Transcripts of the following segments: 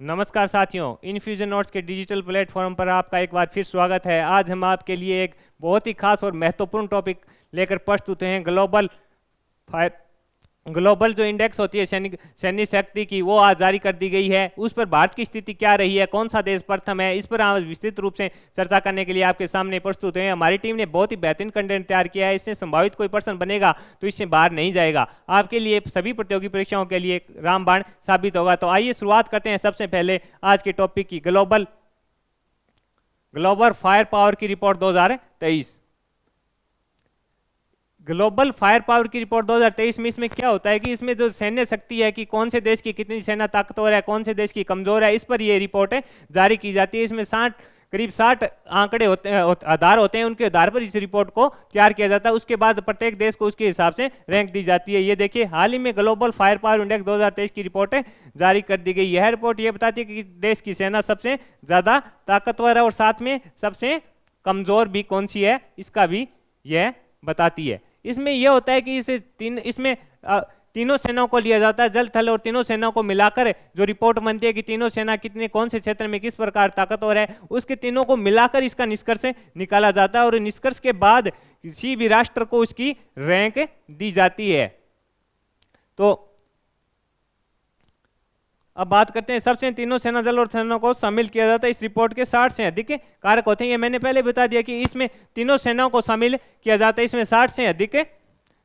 नमस्कार साथियों, infusion notes के डिजिटल प्लेटफॉर्म पर आपका एक बार फिर स्वागत है। आज हम आपके लिए एक बहुत ही खास और महत्वपूर्ण टॉपिक लेकर प्रस्तुत हैं। ग्लोबल जो इंडेक्स होती है सैन्य शक्ति की, वो आज जारी कर दी गई है। उस पर भारत की स्थिति क्या रही है, कौन सा देश प्रथम है, इस पर हम विस्तृत रूप से चर्चा करने के लिए आपके सामने प्रस्तुत हैं। हमारी टीम ने बहुत ही बेहतरीन कंटेंट तैयार किया है। इससे संभावित कोई पर्सन बनेगा तो इससे बाहर नहीं जाएगा। आपके लिए सभी प्रतियोगी परीक्षाओं के लिए रामबाण साबित होगा। तो आइए शुरुआत करते हैं सबसे पहले आज के टॉपिक की। ग्लोबल फायर पावर की रिपोर्ट 2023। ग्लोबल फायर पावर की रिपोर्ट 2023 में इसमें क्या होता है कि इसमें जो सैन्य शक्ति है कि कौन से देश की कितनी सेना ताकतवर है, कौन से देश की कमजोर है, इस पर ये रिपोर्ट जारी की जाती है। इसमें करीब 60 आंकड़े होते हैं, आधार होते हैं। उनके आधार पर इस रिपोर्ट को तैयार किया जाता है। उसके बाद प्रत्येक देश को उसके हिसाब से रैंक दी जाती है। ये देखिए, हाल ही में ग्लोबल फायर पावर इंडेक्स 2023 की रिपोर्ट जारी कर दी गई। यह रिपोर्ट ये बताती है कि देश की सेना सबसे ज्यादा ताकतवर है और साथ में सबसे कमजोर भी कौन सी है, इसका भी यह बताती है। इसमें यह होता है कि इसमें तीनों सेनाओं को लिया जाता है, जल थल और तीनों सेनाओं को मिलाकर जो रिपोर्ट बनती है कि तीनों सेना कितने कौन से क्षेत्र में किस प्रकार ताकतवर है, उसके तीनों को मिलाकर इसका निष्कर्ष निकाला जाता है और निष्कर्ष के बाद किसी भी राष्ट्र को उसकी रैंक दी जाती है। तो अब बात करते हैं, सबसे तीनों सेना जल और सेना को शामिल किया जाता है। इस रिपोर्ट के 60 से अधिक कारक होते हैं। ये मैंने पहले बता दिया कि इसमें तीनों सेनाओं को शामिल किया जाता है। इसमें 60 से अधिक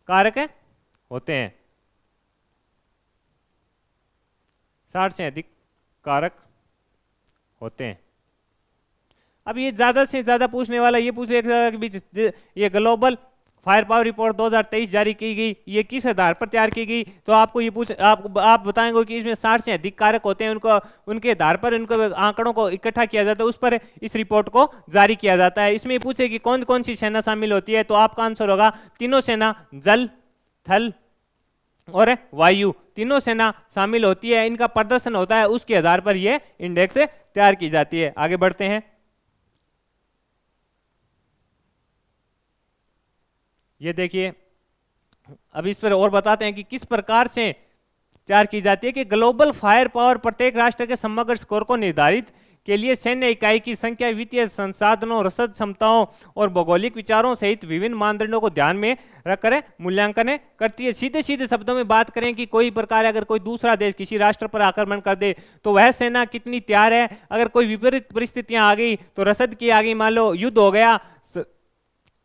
कारक होते हैं। 60 से अधिक कारक होते हैं। अब ये ज्यादा से ज्यादा पूछने वाला ये पूछ लेगा कि ये ग्लोबल फायर पावर रिपोर्ट 2023 जारी की गई, ये किस आधार पर तैयार की गई। तो आपको ये आप बताएंगे कि इसमें 60 से अधिक कारक होते हैं। उनके आधार पर उनको आंकड़ों को इकट्ठा किया जाता है, उस पर इस रिपोर्ट को जारी किया जाता है। इसमें पूछे कि कौन कौन सी सेना शामिल होती है, तो आपका आंसर होगा तीनों सेना, जल थल और वायु, तीनों सेना शामिल होती है। इनका प्रदर्शन होता है, उसके आधार पर यह इंडेक्स तैयार की जाती है। आगे बढ़ते हैं। ये देखिए, अब इस पर और बताते हैं कि किस प्रकार से तैयार की जाती है कि ग्लोबल फायर पावर प्रत्येक राष्ट्र के समग्र स्कोर को निर्धारित के लिए सैन्य इकाई की संख्या, वित्तीय संसाधनों, रसद क्षमताओं और भौगोलिक विचारों सहित विभिन्न मानदंडों को ध्यान में रखकर मूल्यांकन करती है। सीधे सीधे शब्दों में बात करें कि कोई प्रकार अगर कोई दूसरा देश किसी राष्ट्र पर आक्रमण कर दे तो वह सेना कितनी तैयार है। अगर कोई विपरीत परिस्थितियां आ गई तो रसद की आ गई, मान लो युद्ध हो गया,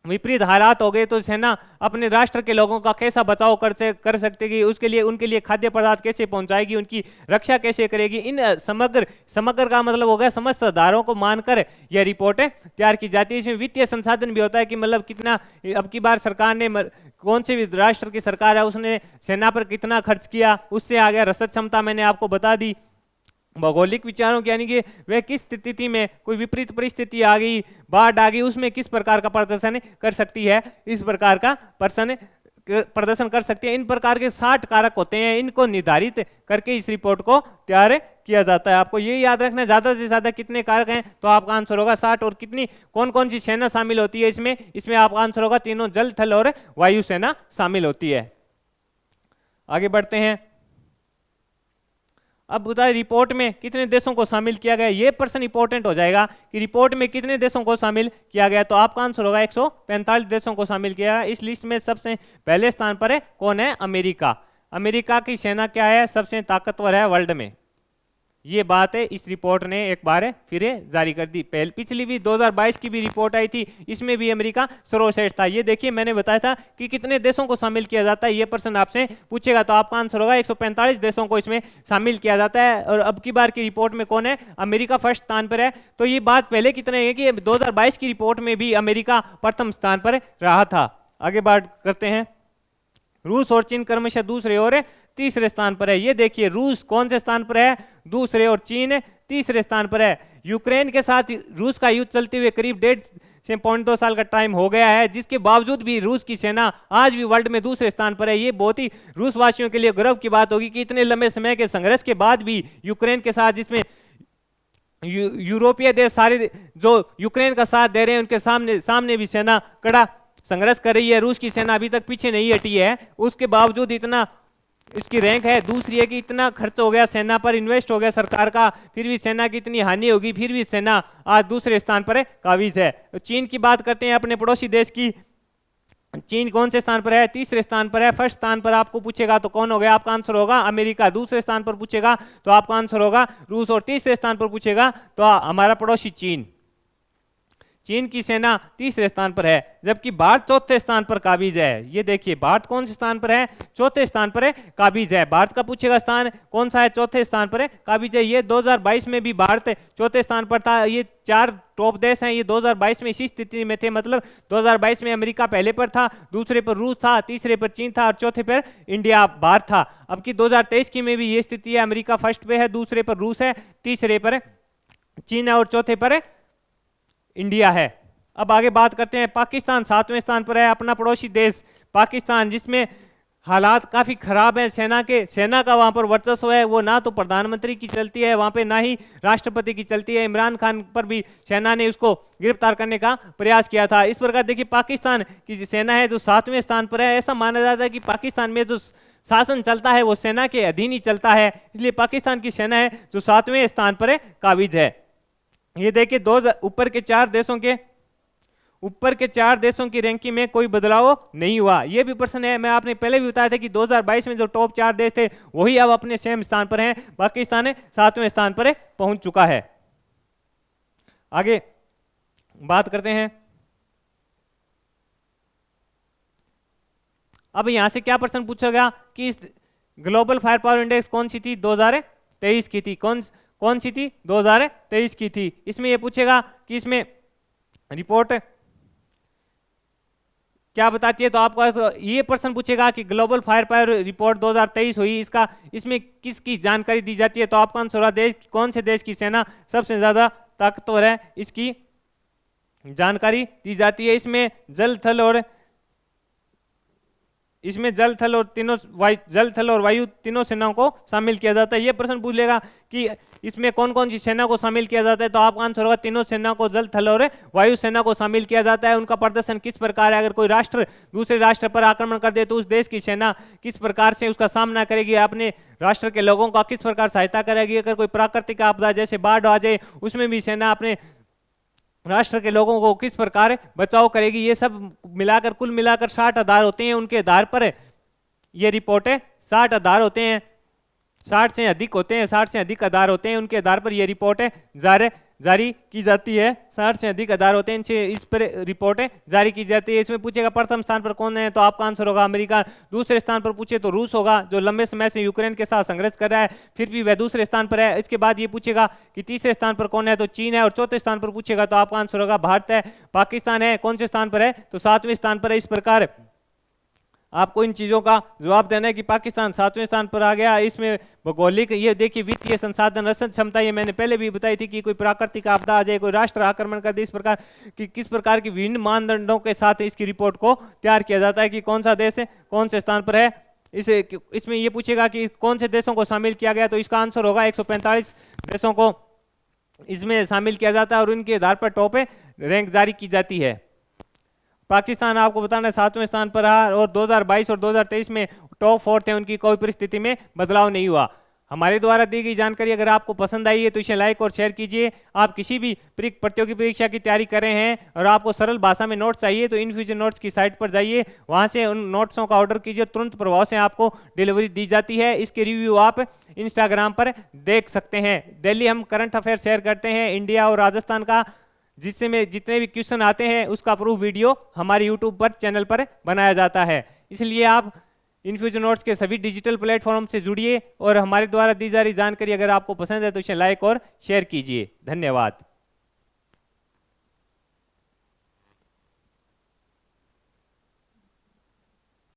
विपरीत हालात हो गए, तो सेना अपने राष्ट्र के लोगों का कैसा बचाव कर सकती, उसके लिए उनके लिए खाद्य पदार्थ कैसे पहुंचाएगी, उनकी रक्षा कैसे करेगी। इन समग्र का मतलब हो गया समस्त आधारों को मानकर यह रिपोर्ट तैयार की जाती है। इसमें वित्तीय संसाधन भी होता है कि मतलब कितना, अब की बार सरकार ने कौन से भी राष्ट्र की सरकार है उसने सेना पर कितना खर्च किया, उससे आ गया रसद क्षमता, मैंने आपको बता दी। भौगोलिक विचारों यानी कि वह किस स्थिति में कोई विपरीत परिस्थिति आ गई, बाढ़ आ गई, उसमें किस प्रकार का प्रदर्शन कर सकती है, इस प्रकार का प्रदर्शन कर सकती है। इन प्रकार के 60 कारक होते हैं, इनको निर्धारित करके इस रिपोर्ट को तैयार किया जाता है। आपको ये याद रखना है, ज्यादा से ज्यादा कितने कारक हैं, तो आपका आंसर होगा 60। और कितनी कौन कौन सी सेना शामिल होती है इसमें आपका आंसर होगा तीनों, जल थल और वायु सेना शामिल होती है। आगे बढ़ते हैं। अब बताइए रिपोर्ट में कितने देशों को शामिल किया गया। ये प्रश्न इंपॉर्टेंट हो जाएगा कि रिपोर्ट में कितने देशों को शामिल किया गया, तो आपका आंसर होगा 145 देशों को शामिल किया। इस लिस्ट में सबसे पहले स्थान पर है कौन है, अमेरिका। अमेरिका की सेना क्या है, सबसे ताकतवर है वर्ल्ड में। ये बात है इस रिपोर्ट ने एक बार फिर जारी कर दी। पिछली भी 2022 की भी रिपोर्ट आई थी, इसमें भी अमेरिका सर्वश्रेष्ठ था। ये देखिए, मैंने बताया था कि कितने देशों को शामिल किया जाता है, ये प्रश्न आपसे पूछेगा तो आपका आंसर होगा 145 देशों को इसमें शामिल किया जाता है। और अब की बार की रिपोर्ट में कौन है, अमेरिका फर्स्ट स्थान पर है। तो ये बात पहले कितने है कि 2022 की रिपोर्ट में भी अमेरिका प्रथम स्थान पर रहा था। आगे बात करते हैं। रूस और चीन क्रमशः दूसरे और तीसरे स्थान पर है। ये देखिए, रूस कौन से स्थान पर है, दूसरे, और चीन तीसरे स्थान पर है। यूक्रेन के साथ रूस का युद्ध चलते हुए करीब 1.5 साल का टाइम हो गया है, जिसके बावजूद भी रूस की सेना आज भी वर्ल्ड में दूसरे स्थान पर है। ये बहुत ही रूस वासियों के लिए गर्व की बात होगी कि इतने लंबे समय के संघर्ष के बाद भी यूक्रेन के साथ, जिसमें यूरोपीय देश सारे जो यूक्रेन का साथ दे रहे हैं, उनके सामने भी सेना कड़ा संघर्ष कर रही है। रूस की सेना अभी तक पीछे नहीं हटी है, उसके बावजूद इसकी रैंक है। दूसरी है कि इतना खर्च हो गया सेना पर, इन्वेस्ट हो गया सरकार का, फिर भी सेना की इतनी हानि होगी, फिर भी सेना आज दूसरे स्थान पर काबिज है। तो चीन की बात करते हैं, अपने पड़ोसी देश की। चीन कौन से स्थान पर है? तीसरे स्थान पर है। फर्स्ट स्थान पर आपको पूछेगा तो कौन हो गया? आपका आंसर होगा अमेरिका। दूसरे स्थान पर पूछेगा तो आपका आंसर होगा रूस, और तीसरे स्थान पर पूछेगा तो हमारा पड़ोसी चीन। चीन की सेना तीसरे स्थान पर है, जबकि भारत चौथे स्थान पर काबिज है। ये देखिए भारत कौन से स्थान पर है? चौथे स्थान पर है, काबिज है। भारत का पूछेगा स्थान कौन सा है? चौथे स्थान पर है, काबिज है। ये 2022 में भी भारत चौथे स्थान पर था। ये 4 टॉप देश हैं, ये 2022 में इसी स्थिति में थे। मतलब 2022 में अमेरिका पहले पर था, दूसरे पर रूस था, तीसरे पर चीन था और चौथे पर इंडिया भारत था। अब की 2023 की में भी ये स्थिति है, अमेरिका फर्स्ट पे है, दूसरे पर रूस है, तीसरे पर चीन है और चौथे पर इंडिया है। अब आगे बात करते हैं, पाकिस्तान 7वें स्थान पर है, अपना पड़ोसी देश पाकिस्तान, जिसमें हालात काफ़ी ख़राब हैं। सेना का वहाँ पर वर्चस्व है, वो ना तो प्रधानमंत्री की चलती है वहाँ पे, ना ही राष्ट्रपति की चलती है। इमरान खान पर भी सेना ने उसको गिरफ्तार करने का प्रयास किया था। इस प्रकार देखिए पाकिस्तान की सेना है जो 7वें स्थान पर है। ऐसा माना जाता है कि पाकिस्तान में जो शासन चलता है वो सेना के अधीन ही चलता है, इसलिए पाकिस्तान की सेना है जो 7वें स्थान पर काबिज है। ये देखिए ऊपर के चार देशों की रैंकिंग में कोई बदलाव नहीं हुआ। ये भी प्रश्न है, मैं आपने पहले भी बताया था कि 2022 में जो टॉप 4 देश थे वही अब अपने सेम स्थान पर हैं। पाकिस्तान 7वें स्थान पर पहुंच चुका है। आगे बात करते हैं, अब यहां से क्या प्रश्न पूछा गया कि इस ग्लोबल फायर पावर इंडेक्स कौन सी थी? 2023 की थी। कौन सी थी? 2023 की थी। इसमें यह पूछेगा कि इसमें रिपोर्ट क्या बताती है, तो आपको ये प्रश्न पूछेगा कि ग्लोबल फायर पावर रिपोर्ट 2023 हुई, इसमें किसकी जानकारी दी जाती है? तो आपका आंसर होगा कौन से देश की सेना सबसे ज्यादा ताकतवर है, इसकी जानकारी दी जाती है। इसमें जल थल और वायु तीनों सेनाओं को शामिल किया जाता है। ये प्रश्न पूछेगा कि इसमें कौन कौन सी सेना को शामिल किया जाता है, तो आपका आंसर होगा तीनों सेना को, जल थल और वायु सेना को शामिल किया जाता है। उनका प्रदर्शन किस प्रकार है? अगर कोई राष्ट्र दूसरे राष्ट्र पर आक्रमण कर दे तो उस देश की सेना किस प्रकार से उसका सामना करेगी, अपने राष्ट्र के लोगों का किस प्रकार सहायता करेगी। अगर कोई प्राकृतिक आपदा जैसे बाढ़ आ जाए उसमें भी सेना अपने राष्ट्र के लोगों को किस प्रकार बचाव करेगी। ये सब मिलाकर कुल मिलाकर 60 आधार होते हैं। उनके आधार पर ये रिपोर्टें 60 आधार होते हैं, 60 से अधिक होते हैं, 60 से अधिक आधार होते हैं। उनके आधार पर ये रिपोर्टें जारी की जाती है। 60 से अधिक आधार होते हैं, इनसे इस पर रिपोर्टें जारी की जाती है। इसमें पूछेगा प्रथम स्थान पर कौन है, तो आपका आंसर होगा अमेरिका। दूसरे स्थान पर पूछे तो रूस होगा, जो लंबे समय से यूक्रेन के साथ संघर्ष कर रहा है, फिर भी वह दूसरे स्थान पर है। इसके बाद ये पूछेगा कि तीसरे स्थान पर कौन है, तो चीन है। और चौथे स्थान पर पूछेगा तो आपका आंसर होगा भारत है। पाकिस्तान है कौन से स्थान पर है, तो 7वें स्थान पर है। इस प्रकार आपको इन चीज़ों का जवाब देना है कि पाकिस्तान 7वें स्थान पर आ गया। इसमें भौगोलिक, ये देखिए वित्तीय संसाधन, रसद क्षमता, ये मैंने पहले भी बताई थी कि कोई प्राकृतिक आपदा आ जाए, कोई राष्ट्र आक्रमण कर दे, इस प्रकार कि किस प्रकार की विभिन्न मानदंडों के साथ इसकी रिपोर्ट को तैयार किया जाता है कि कौन सा देश है कौन से स्थान पर है। इसमें ये पूछेगा कि कौन से देशों को शामिल किया गया, तो इसका आंसर होगा 145 देशों को इसमें शामिल किया जाता है और उनके आधार पर टॉप रैंक जारी की जाती है। पाकिस्तान आपको बताना 7वें स्थान पर रहा और 2022 और 2023 में टॉप 4 थे, उनकी कोई परिस्थिति में बदलाव नहीं हुआ। हमारे द्वारा दी गई जानकारी अगर आपको पसंद आई है तो इसे लाइक और शेयर कीजिए। आप किसी भी प्रतियोगी परीक्षा की तैयारी कर रहे हैं और आपको सरल भाषा में नोट्स चाहिए तो इनफ्यूजन नोट्स की साइट पर जाइए, वहां से उन नोट्सों का ऑर्डर कीजिए, तुरंत प्रभाव से आपको डिलीवरी दी जाती है। इसके रिव्यू आप इंस्टाग्राम पर देख सकते हैं। डेली हम करंट अफेयर शेयर करते हैं इंडिया और राजस्थान का, जिससे में जितने भी क्वेश्चन आते हैं उसका प्रूफ वीडियो हमारे यूट्यूब पर चैनल पर बनाया जाता है। इसलिए आप इनफ्यूजन नोट्स के सभी डिजिटल प्लेटफॉर्म से जुड़िए और हमारे द्वारा दी जा रही जानकारी अगर आपको पसंद है तो इसे लाइक और शेयर कीजिए। धन्यवाद।